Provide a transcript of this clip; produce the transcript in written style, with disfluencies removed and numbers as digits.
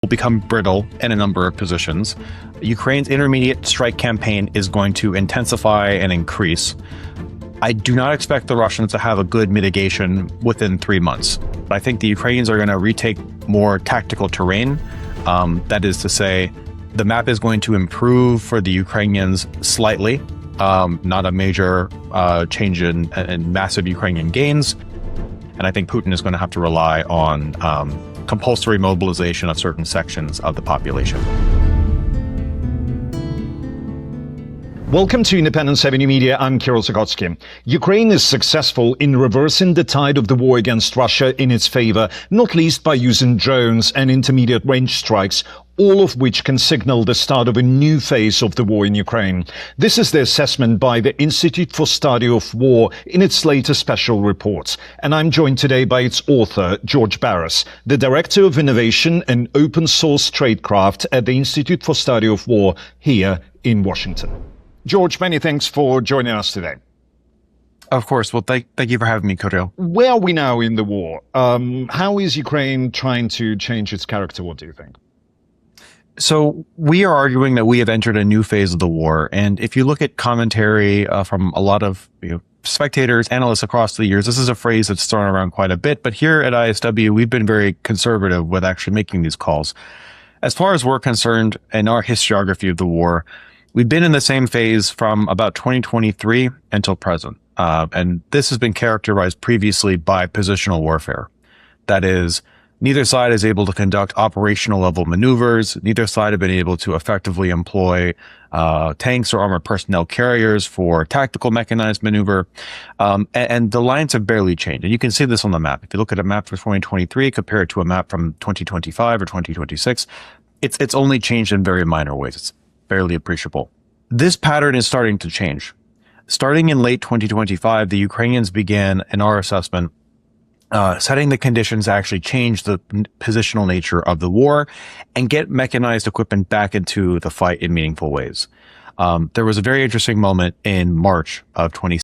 become brittle in a number of positions. Ukraine's intermediate strike campaign is going to intensify and increase. I do not expect the Russians to have a good mitigation within 3 months. I think the Ukrainians are going to retake more tactical terrain. That is to say, the map is going to improve for the Ukrainians slightly, not a major change in massive Ukrainian gains. And I think Putin is going to have to rely on compulsory mobilization of certain sections of the population. Welcome to Independence Avenue Media. I'm Kirill Zagotsky. Ukraine is successful in reversing the tide of the war against Russia in its favor, not least by using drones and intermediate range strikes, all of which can signal the start of a new phase of the war in Ukraine. This is the assessment by the Institute for Study of War in its latest special reports. And I'm joined today by its author, George Barras, the Director of Innovation and Open Source Tradecraft at the Institute for Study of War here in Washington. George, many thanks for joining us today. Of course. Well, thank you for having me, Kirill. Where are we now in the war? How is Ukraine trying to change its character? What do you think? So we are arguing that we have entered a new phase of the war. And if you look at commentary from a lot of spectators, analysts across the years, this is a phrase that's thrown around quite a bit. But here at ISW, we've been very conservative with actually making these calls. As far as we're concerned in our historiography of the war, we've been in the same phase from about 2023 until present. And this has been characterized previously by positional warfare. That is, neither side is able to conduct operational level maneuvers. Neither side have been able to effectively employ tanks or armored personnel carriers for tactical mechanized maneuver. And the lines have barely changed. And you can see this on the map. If you look at a map for 2023 compared to a map from 2025 or 2026, it's only changed in very minor ways. It's barely appreciable. This pattern is starting to change. Starting in late 2025, the Ukrainians began, in our assessment, setting the conditions to actually change the positional nature of the war and get mechanized equipment back into the fight in meaningful ways. There was a very interesting moment in March of 2026